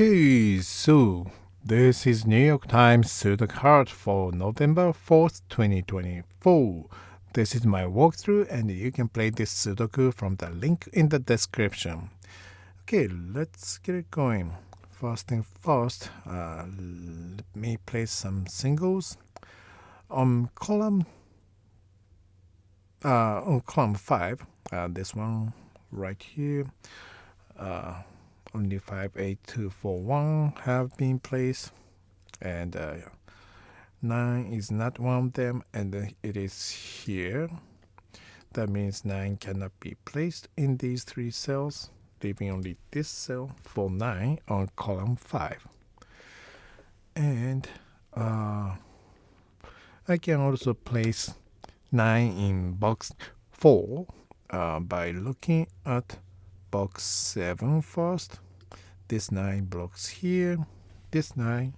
Okay, so this is New York Times Sudoku for November 4th, 2024. This is my walkthrough, and you can play this Sudoku from the link in the description. Okay, let's get it going. First thing first, let me place some singles on column 5. This one right here. Only 5, 8, 2, 4, 1 have been placed, and 9 is not one of them, and it is here. That means 9 cannot be placed in these 3 cells, leaving only this cell for 9 on column 5. And I can also place 9 in box 4 by looking at box 7 first. This 9 blocks here. This 9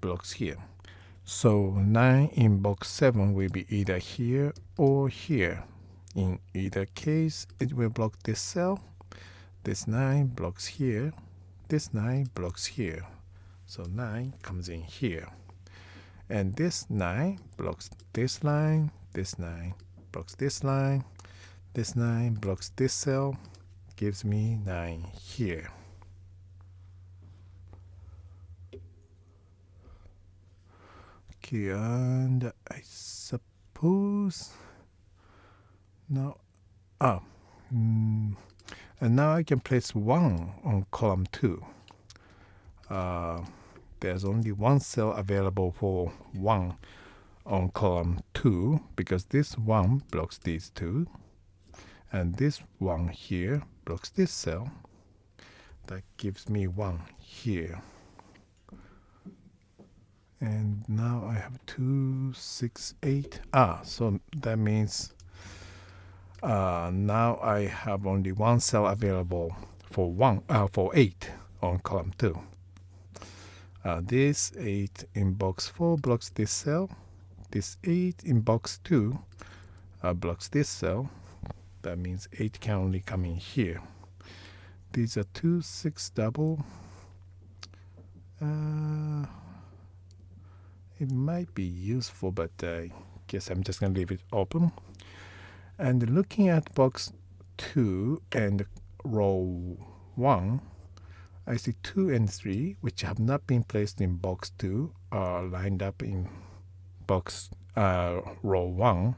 blocks here. So 9 in box 7 will be either here or here. In either case, it will block this cell. This 9 blocks here. This 9 blocks here. So 9 comes in here. And this 9 blocks this line. This 9 blocks this line. This 9 blocks this cell. Gives me 9 here. Okay, and I suppose now, and now I can place 1 on column 2. There's only one cell available for 1 on column 2 because this 1 blocks these 2, and this 1 here blocks this cell. That gives me 1 here. And now I have 2, 6, 8. So that means now I have only one cell available for 8 on column 2. This 8 in box 4 blocks this cell. This 8 in box 2 blocks this cell. That means 8 can only come in here. These are 2, 6 double. It might be useful, but I guess I'm just going to leave it open. And looking at box 2 and row 1, I see 2 and 3, which have not been placed in box 2, are lined up in box row 1.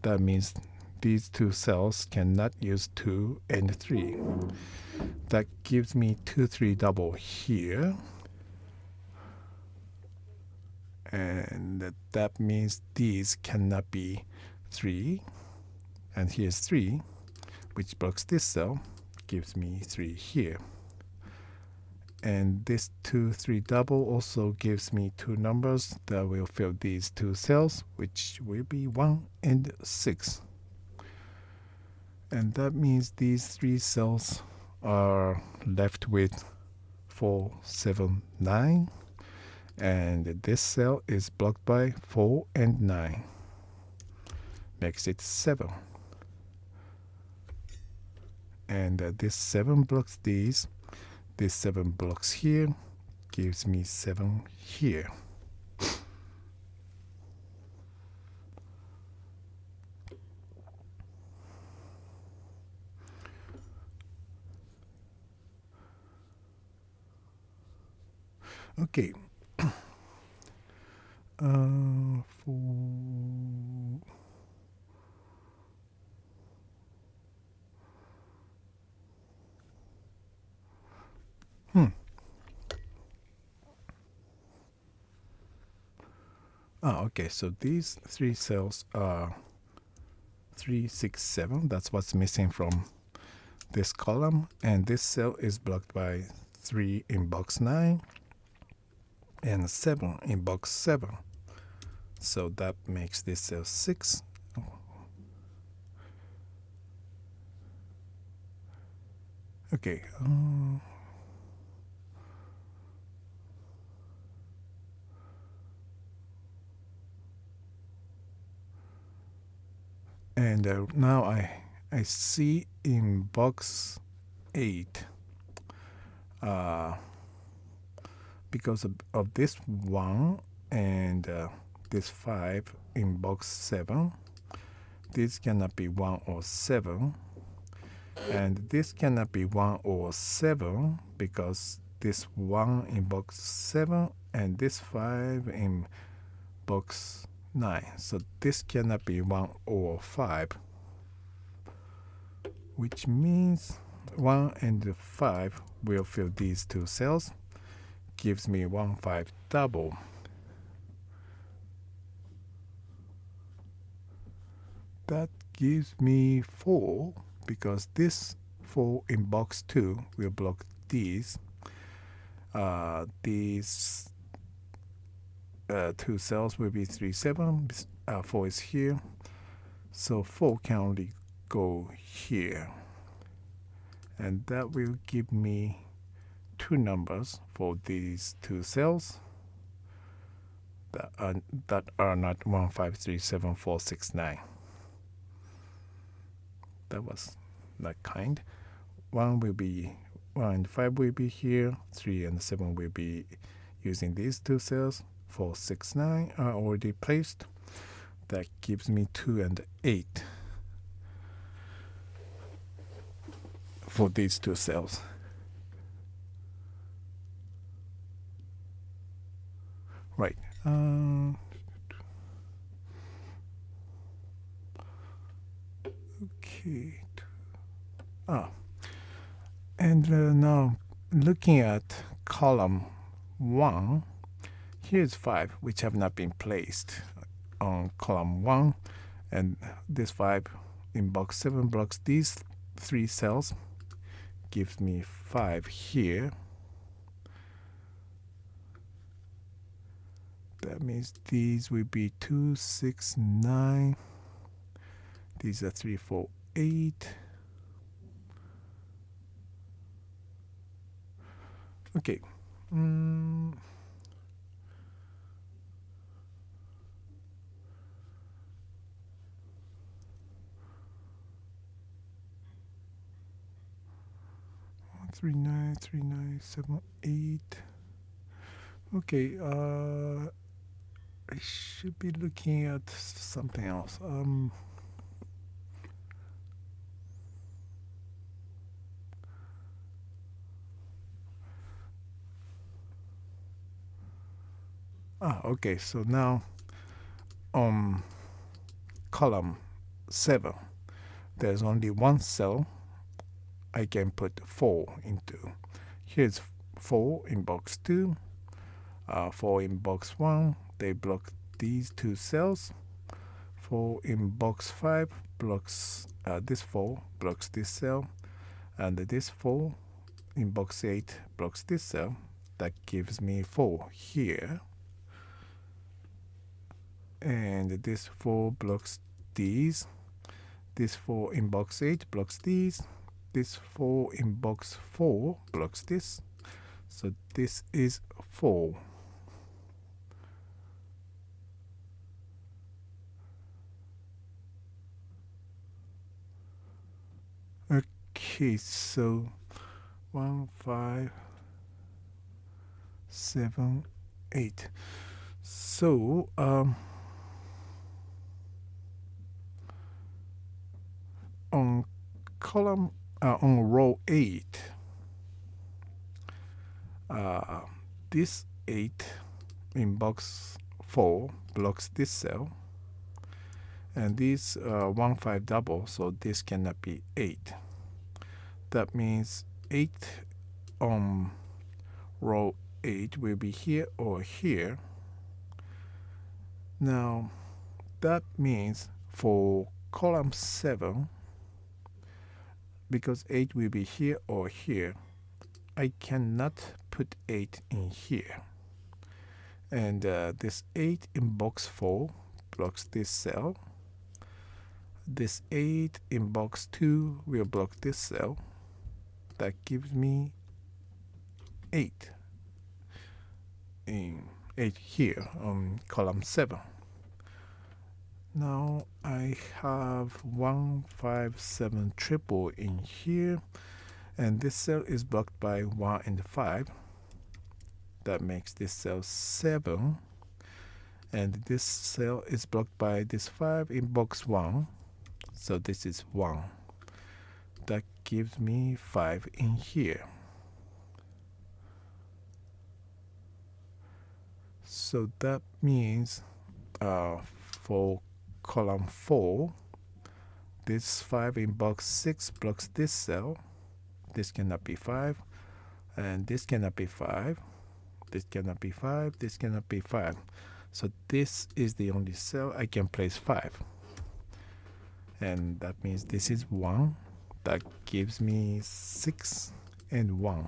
That means these 2 cells cannot use 2 and 3. That gives me 2, 3 double here. And that means these cannot be 3. And here's 3, which blocks this cell, gives me 3 here. And this 2, 3 double also gives me 2 numbers that will fill these 2 cells, which will be 1 and 6. And that means these 3 cells are left with 4, 7, 9. And this cell is blocked by 4 and 9. Makes it 7. And this 7 blocks these. This 7 blocks here. Gives me 7 here. Okay. Okay, so these 3 cells are 3, 6, 7. That's what's missing from this column. And this cell is blocked by 3 in box 9 and 7 in box 7. So that makes this cell 6. Okay. And now I see in box 8 because of this 1 and this 5 in box 7, this cannot be 1 or 7. And this cannot be 1 or 7 because this 1 in box 7 and this 5 in box 9. So this cannot be 1 or 5, which means 1 and 5 will fill these two cells, gives me 1, 5 double. That gives me 4 because this 4 in box 2 will block these. These two cells will be 3, 7. 4 is here. So 4 can only go here. And that will give me two numbers for these two cells that are not 1, 5, 3, 7, 4, 6, 9. That was not kind. 1 and 5 will be here. 3 and 7 will be using these two cells. 4, 6, 9 are already placed. That gives me 2 and 8 for these two cells. Right. Okay. And now looking at column 1, here's 5, which have not been placed on column 1, and this 5 in box 7 blocks these 3 cells, gives me 5 here. That means these will be 2, 6, 9. These are 3, 4, 8. Okay. 3, 9, 3, 9, 7, 8. Okay, I should be looking at something else. Okay, so now on column 7, there's only one cell I can put 4 into. Here's 4 in box 2, 4 in box 1. They block these two cells. 4 in box 5 blocks this 4 blocks this cell, and this 4 in box 8 blocks this cell. That gives me 4 here. And this 4 blocks these. This 4 in box 8 blocks these. This 4 in box 4 blocks this. So this is 4. Okay, so 1, 5, 7, 8. So on column on row 8, this 8 in box 4 blocks this cell, and this 1, 5 double, so this cannot be 8. That means 8 on row 8 will be here or here. Now that means for column 7, because 8 will be here or here, I cannot put 8 in here. And this 8 in box 4 blocks this cell. This 8 in box 2 will block this cell. That gives me 8 in 8 here on column 7. Now I have 1, 5, 7 triple in here, and this cell is blocked by 1 and 5. That makes this cell 7. And this cell is blocked by this 5 in box 1. So this is 1. That gives me 5 in here. So that means for column 4, this 5 in box 6 blocks this cell. This cannot be 5. And this cannot be 5. This cannot be 5. This cannot be 5. So this is the only cell I can place 5. And that means this is 1. That gives me 6 and 1.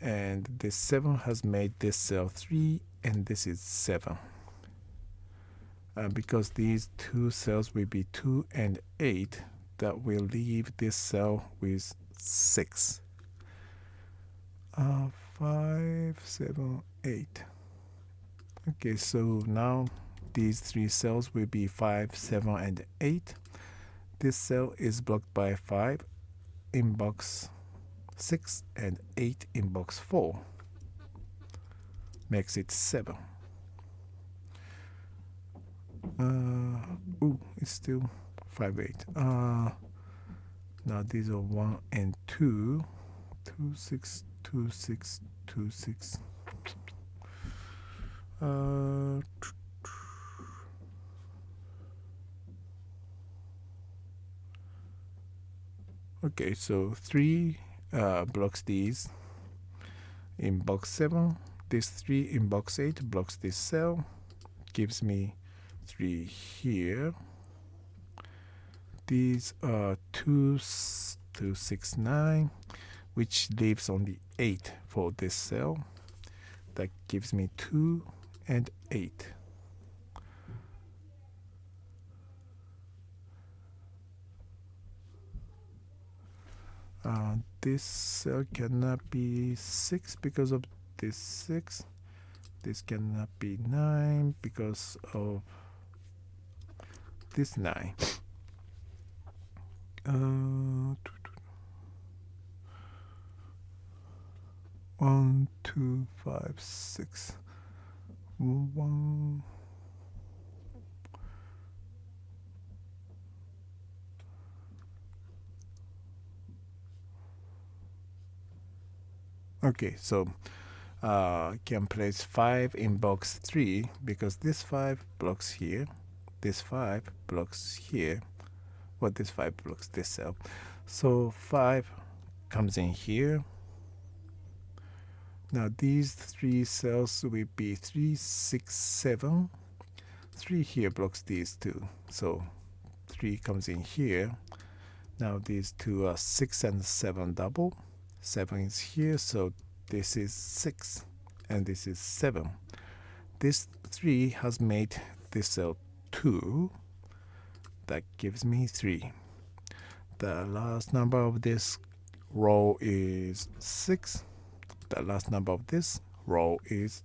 And this 7 has made this cell 3, and this is 7. Because these two cells will be 2 and 8, that will leave this cell with 6. 5, 7, 8. Okay, so now these 3 cells will be 5, 7, and 8. This cell is blocked by 5 in box 6 and 8 in box 4. Makes it 7. It's still 5, 8. Now these are 1 and 2. 2, 6, 2, 6, 2, 6. Okay, so 3 blocks these in box 7. This 3 in box 8 blocks this cell. Gives me 3 here. These are 2, 2, 6, 9, which leaves only 8 for this cell. That gives me 2 and 8. This cell cannot be 6 because of this 6. This cannot be 9 because of this 9. 1, 2, 5, 6. 1. Okay, so can place 5 in box 3 because this 5 blocks here. This 5 blocks here. Well, this 5 blocks this cell. So 5 comes in here. Now these 3 cells will be 3, 6, 7. 3 here blocks these 2. So 3 comes in here. Now these 2 are 6 and 7 double. 7 is here, so this is 6 and this is 7. This 3 has made this cell 2. That gives me 3. The last number of this row is 6. The last number of this row is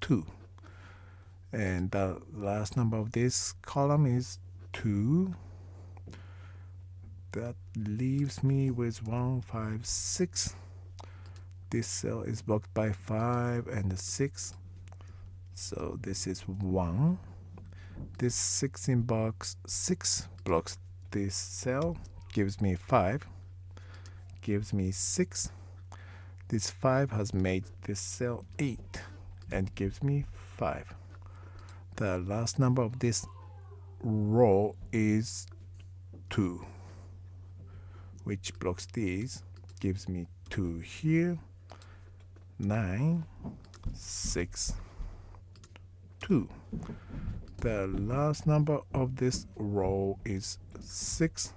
2. And the last number of this column is 2. That leaves me with 1, 5, 6. This cell is blocked by 5 and 6. So this is 1. This 6 in box 6 blocks this cell. Gives me 5. Gives me 6. This 5 has made this cell 8 and gives me 5. The last number of this row is 2, which blocks these. Gives me 2 here. 9, 6, 2. The last number of this row is 6.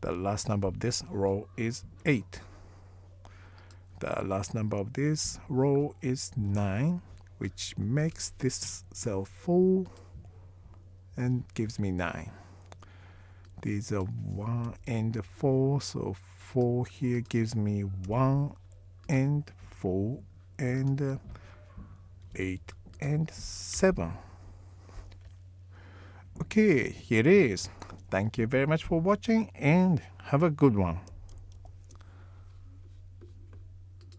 The last number of this row is 8. The last number of this row is 9, which makes this cell full and gives me 9. These are 1 and 4, so 4 here gives me 1 and 4 and 8 and 7. Okay, here it is. Thank you very much for watching and have a good one.